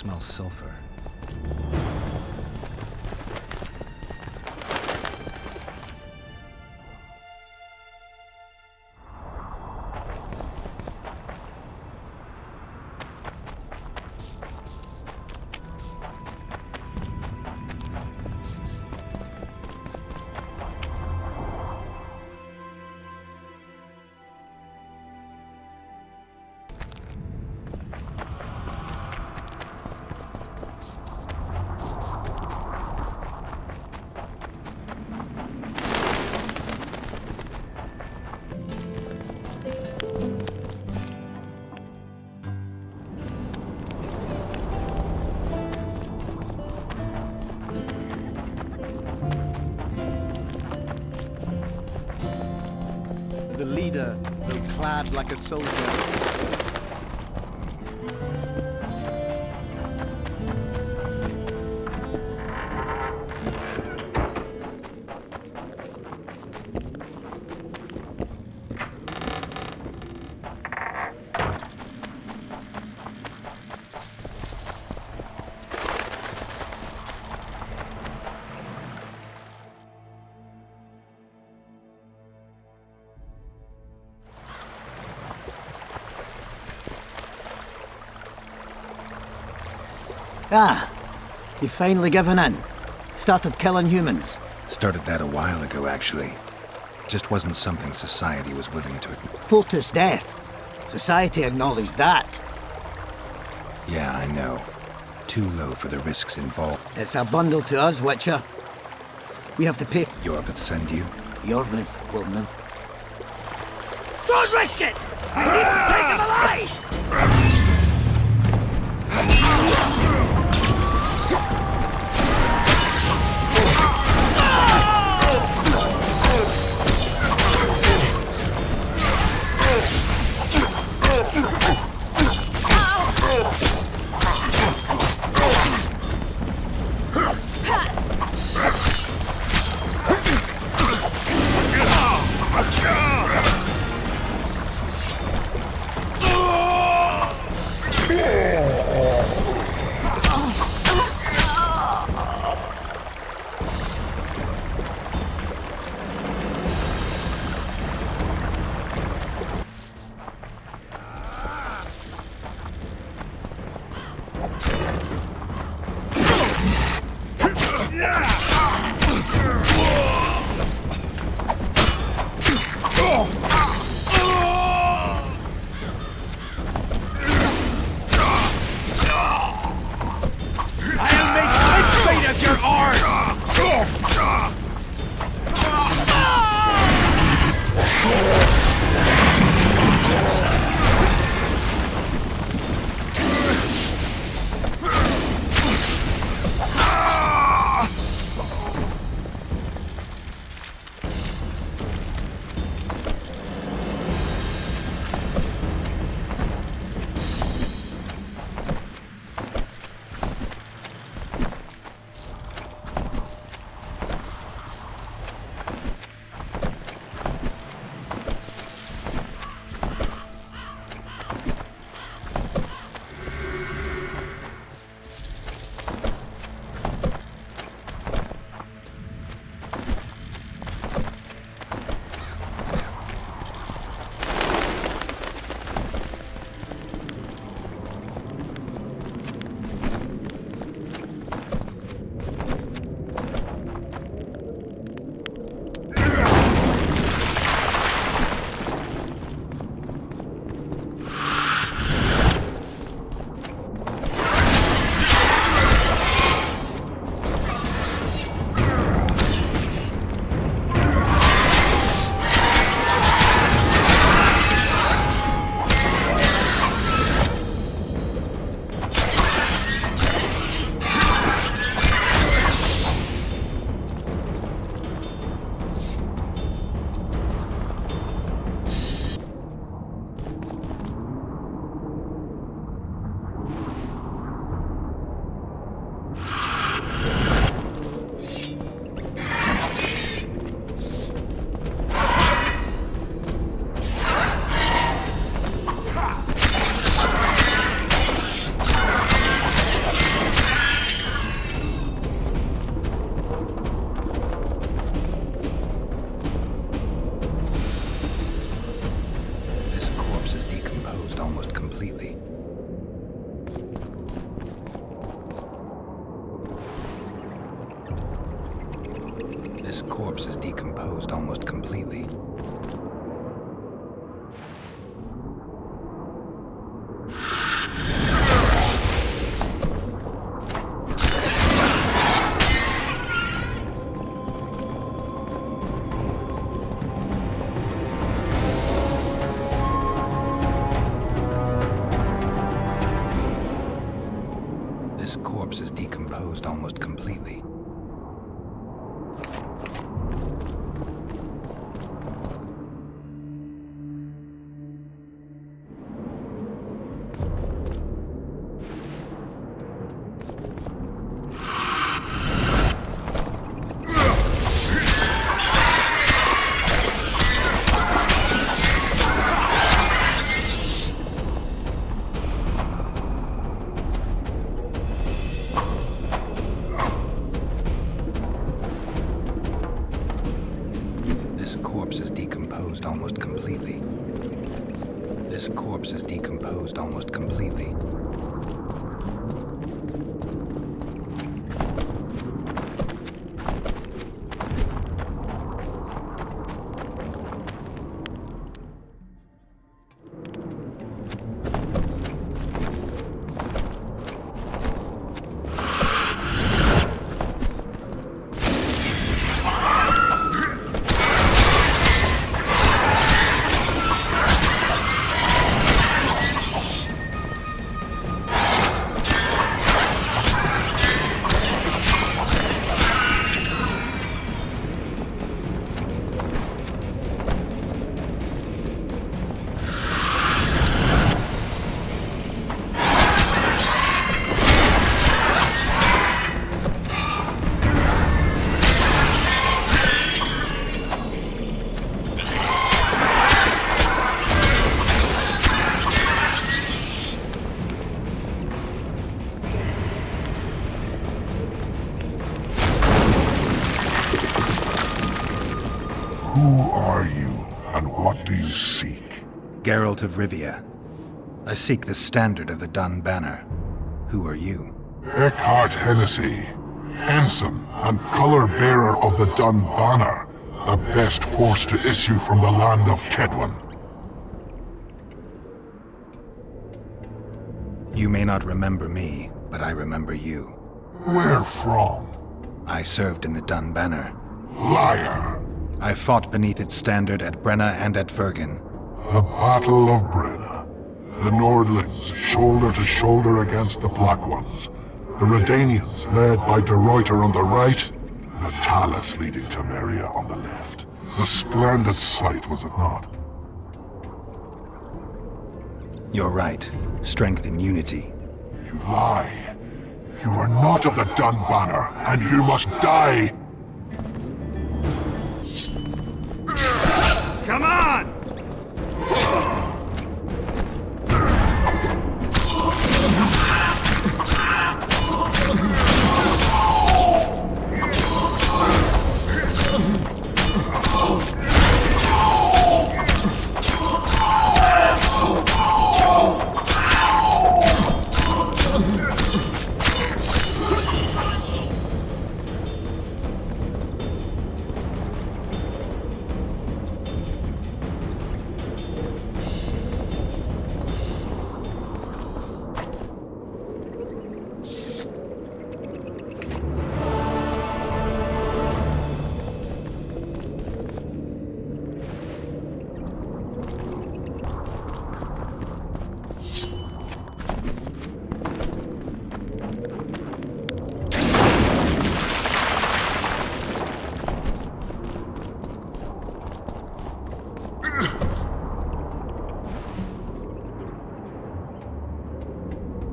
smell sulfur. The leader, though clad like a soldier. Ah, you've finally given in. Started killing humans. Started that a while ago, actually. Just wasn't something society was willing to. Fortis death. Society acknowledged that. Yeah, I know. Too low for the risks involved. It's a bundle to us, Witcher. We have to pay. Jorvith send you? Jorvith will know. Don't risk it! I need to take him alive! almost completely. This corpse is decomposed almost completely. This corpse is decomposed almost completely. Who are you, and what do you seek? Geralt of Rivia. I seek the standard of the Dun Banner. Who are you? Eckhart Hennessy, ensign and color-bearer of the Dun Banner, the best force to issue from the land of Kedwen. You may not remember me, but I remember you. Where from? I served in the Dun Banner. Liar. I fought beneath its standard at Brenna and at Vergen. The Battle of Brenna. The Nordlings, shoulder to shoulder against the Black Ones. The Redanians, led by De Ruyter on the right. The Talus leading Temeria on the left. A splendid sight, was it not? You're right. Strength in unity. You lie. You are not of the Dun Banner, and you must die! Come on!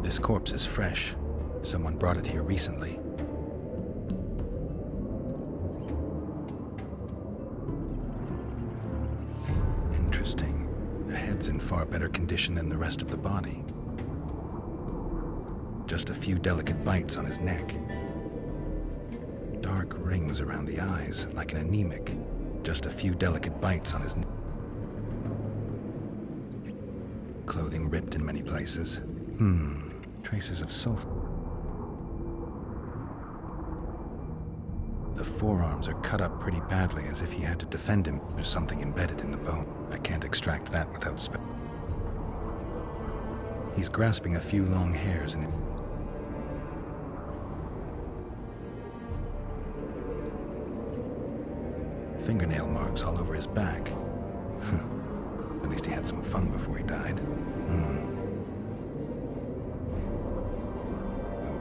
This corpse is fresh. Someone brought it here recently. Interesting. The head's in far better condition than the rest of the body. Just a few delicate bites on his neck. Dark rings around the eyes, like an anemic. Just a few delicate bites on his neck. Clothing ripped in many places. Traces of sulfur. The forearms are cut up pretty badly, as if he had to defend him. There's something embedded in the bone. I can't extract that without He's grasping a few long hairs and fingernail marks all over his back. At least he had some fun before he died.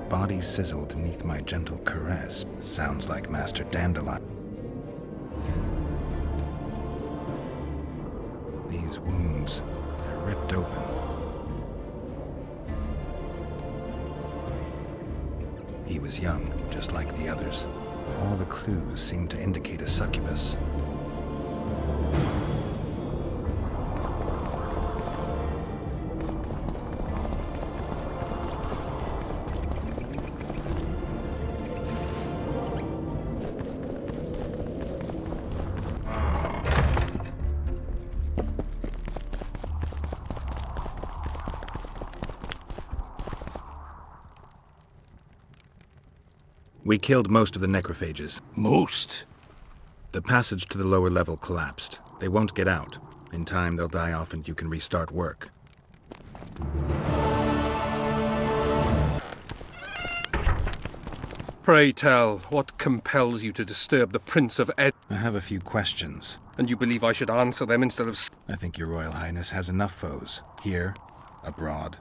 body sizzled beneath my gentle caress. Sounds like Master Dandelion. These wounds, they're ripped open. He was young, just like the others. All the clues seemed to indicate a succubus. We killed most of the necrophages. Most? The passage to the lower level collapsed. They won't get out. In time, they'll die off and you can restart work. Pray tell, what compels you to disturb the Prince of Ed? I have a few questions. And you believe I should answer them instead of... I think your Royal Highness has enough foes. Here, abroad,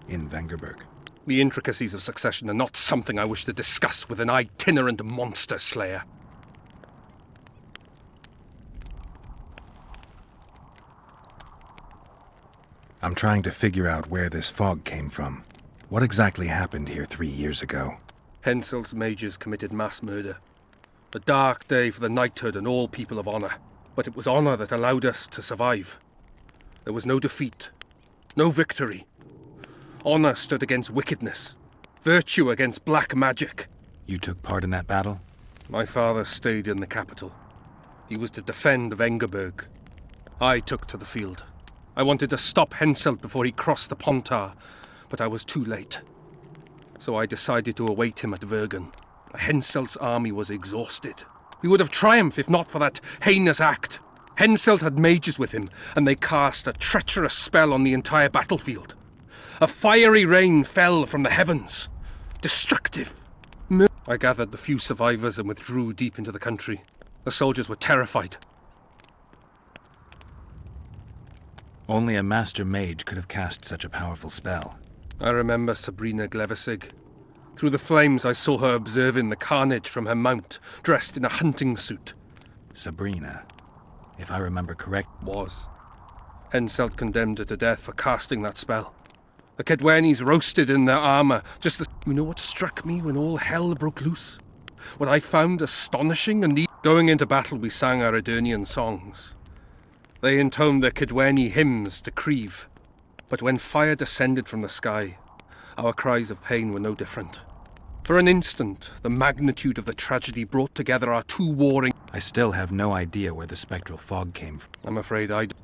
in Vengerberg. The intricacies of succession are not something I wish to discuss with an itinerant monster slayer. I'm trying to figure out where this fog came from. What exactly happened here 3 years ago? Henselt's mages committed mass murder. A dark day for the knighthood and all people of honor. But it was honor that allowed us to survive. There was no defeat, no victory. Honor stood against wickedness, virtue against black magic. You took part in that battle? My father stayed in the capital. He was to defend Vengerberg. I took to the field. I wanted to stop Henselt before he crossed the Pontar, but I was too late. So I decided to await him at Vergen. Henselt's army was exhausted. We would have triumphed if not for that heinous act. Henselt had mages with him, and they cast a treacherous spell on the entire battlefield. A fiery rain fell from the heavens. Destructive. I gathered the few survivors and withdrew deep into the country. The soldiers were terrified. Only a master mage could have cast such a powerful spell. I remember Sabrina Glevesig. Through the flames I saw her observing the carnage from her mount, dressed in a hunting suit. Sabrina, if I remember correct... Was. Henselt condemned her to death for casting that spell. The Kedwenis roasted in their armor, just as... You know what struck me when all hell broke loose? What I found astonishing and... Going into battle we sang our Edirnian songs. They intoned their Kedweni hymns to Creve. But when fire descended from the sky, our cries of pain were no different. For an instant, the magnitude of the tragedy brought together our two warring... I still have no idea where the spectral fog came from. I'm afraid I don't.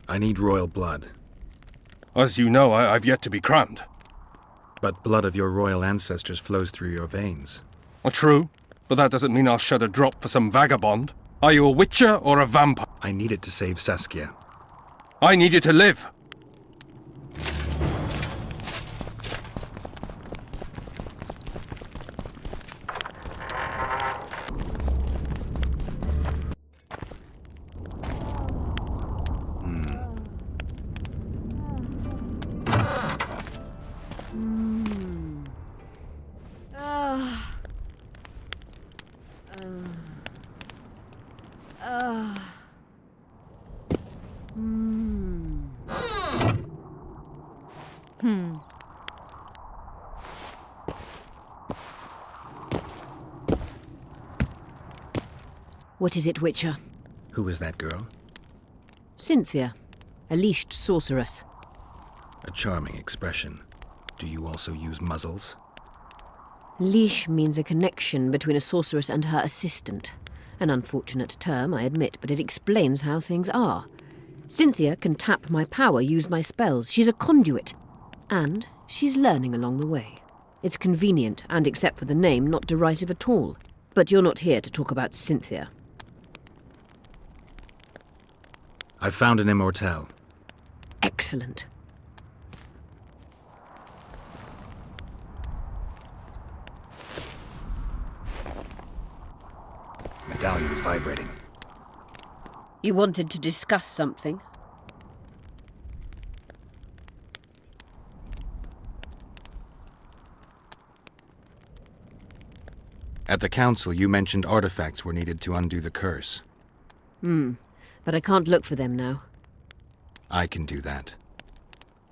I need royal blood. As you know, I've yet to be crowned. But blood of your royal ancestors flows through your veins. Well, true, but that doesn't mean I'll shed a drop for some vagabond. Are you a witcher or a vampire? I need it to save Saskia. I need you to live. What is it, Witcher? Who is that girl? Cynthia, a leashed sorceress. A charming expression. Do you also use muzzles? Leash means a connection between a sorceress and her assistant. An unfortunate term, I admit, but it explains how things are. Cynthia can tap my power, use my spells. She's a conduit. And she's learning along the way. It's convenient, and except for the name, not derisive at all. But you're not here to talk about Cynthia. I found an immortelle. Excellent. Medallion's vibrating. You wanted to discuss something? At the council, you mentioned artifacts were needed to undo the curse. But I can't look for them now. I can do that.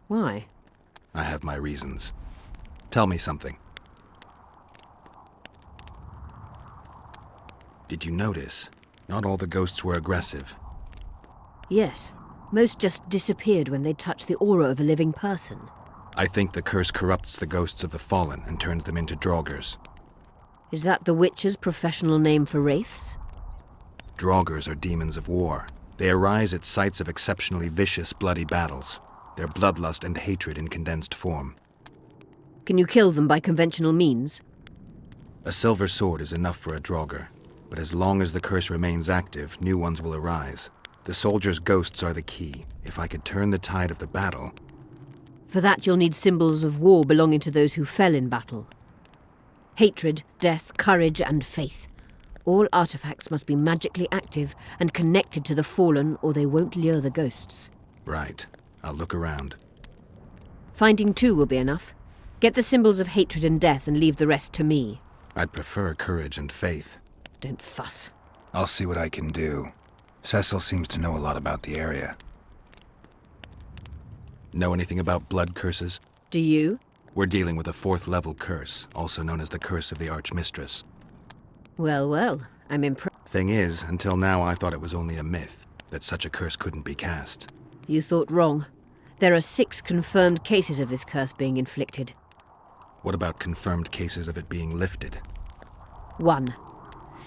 Why? I have my reasons. Tell me something. Did you notice? Not all the ghosts were aggressive. Yes. Most just disappeared when they touched the aura of a living person. I think the curse corrupts the ghosts of the fallen and turns them into draugrs. Is that the Witcher's professional name for wraiths? Draugrs are demons of war. They arise at sites of exceptionally vicious, bloody battles. Their bloodlust and hatred in condensed form. Can you kill them by conventional means? A silver sword is enough for a draugr, but as long as the curse remains active, new ones will arise. The soldiers' ghosts are the key. If I could turn the tide of the battle... For that you'll need symbols of war belonging to those who fell in battle. Hatred, death, courage, and faith. All artifacts must be magically active and connected to the fallen, or they won't lure the ghosts. Right. I'll look around. Finding two will be enough. Get the symbols of hatred and death and leave the rest to me. I'd prefer courage and faith. Don't fuss. I'll see what I can do. Cecil seems to know a lot about the area. Know anything about blood curses? Do you? We're dealing with a 4th level curse, also known as the Curse of the Archmistress. Well, I'm impressed. Thing is, until now I thought it was only a myth, that such a curse couldn't be cast. You thought wrong. There are 6 confirmed cases of this curse being inflicted. What about confirmed cases of it being lifted? 1.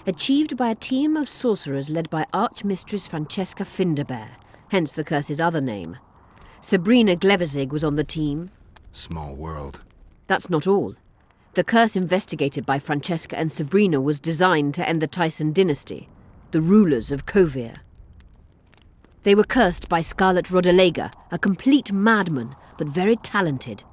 Achieved by a team of sorcerers led by Archmistress Francesca Finderbear, hence the curse's other name. Sabrina Glevizig was on the team. Small world. That's not all. The curse investigated by Francesca and Sabrina was designed to end the Tyson dynasty, the rulers of Kovir. They were cursed by Scarlet Rodalega, a complete madman, but very talented.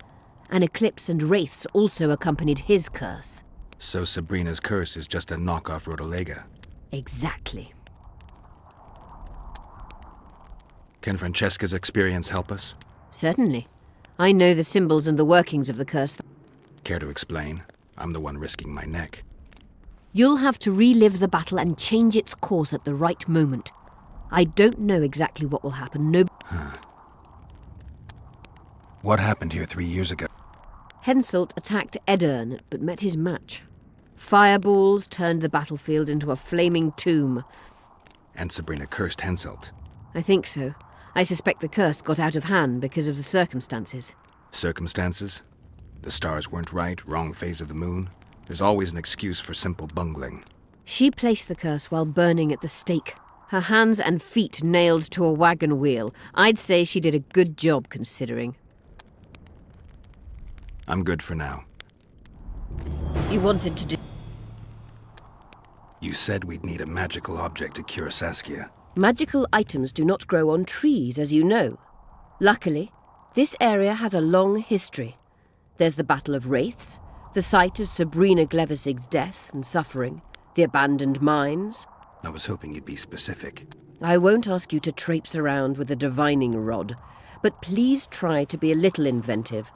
An eclipse and wraiths also accompanied his curse. So Sabrina's curse is just a knockoff Rodalega. Exactly. Can Francesca's experience help us? Certainly. I know the symbols and the workings of the curse. Care to explain? I'm the one risking my neck. You'll have to relive the battle and change its course at the right moment. I don't know exactly what will happen. What happened here 3 years ago? Henselt attacked Edirne, but met his match. Fireballs turned the battlefield into a flaming tomb. And Sabrina cursed Henselt. I think so. I suspect the curse got out of hand because of the circumstances. Circumstances? The stars weren't right, wrong phase of the moon. There's always an excuse for simple bungling. She placed the curse while burning at the stake. Her hands and feet nailed to a wagon wheel. I'd say she did a good job, considering. I'm good for now. You wanted to do... You said we'd need a magical object to cure Saskia. Magical items do not grow on trees, as you know. Luckily, this area has a long history. There's the Battle of Wraiths, the site of Sabrina Glevizig's death and suffering, the abandoned mines. I was hoping you'd be specific. I won't ask you to traipse around with a divining rod, but please try to be a little inventive.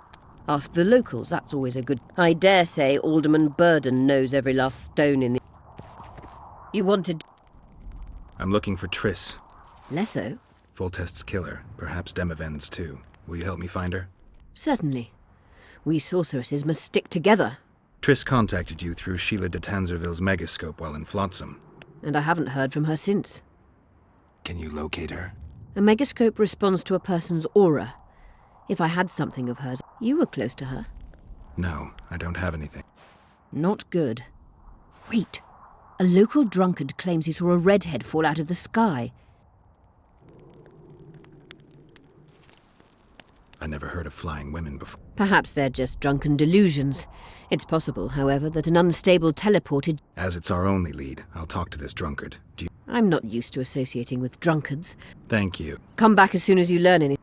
Ask the locals, that's always a good... I dare say Alderman Burden knows every last stone in the... You wanted... I'm looking for Triss. Letho? Voltest's killer, perhaps Demaven's too. Will you help me find her? Certainly. We sorceresses must stick together. Triss contacted you through Sheila de Tanzerville's megascope while in Flotsam. And I haven't heard from her since. Can you locate her? A megascope responds to a person's aura. If I had something of hers, you were close to her. No, I don't have anything. Not good. Wait. A local drunkard claims he saw a redhead fall out of the sky. I never heard of flying women before. Perhaps they're just drunken delusions. It's possible, however, that an unstable teleported... As it's our only lead, I'll talk to this drunkard. Do you... I'm not used to associating with drunkards. Thank you. Come back as soon as you learn anything.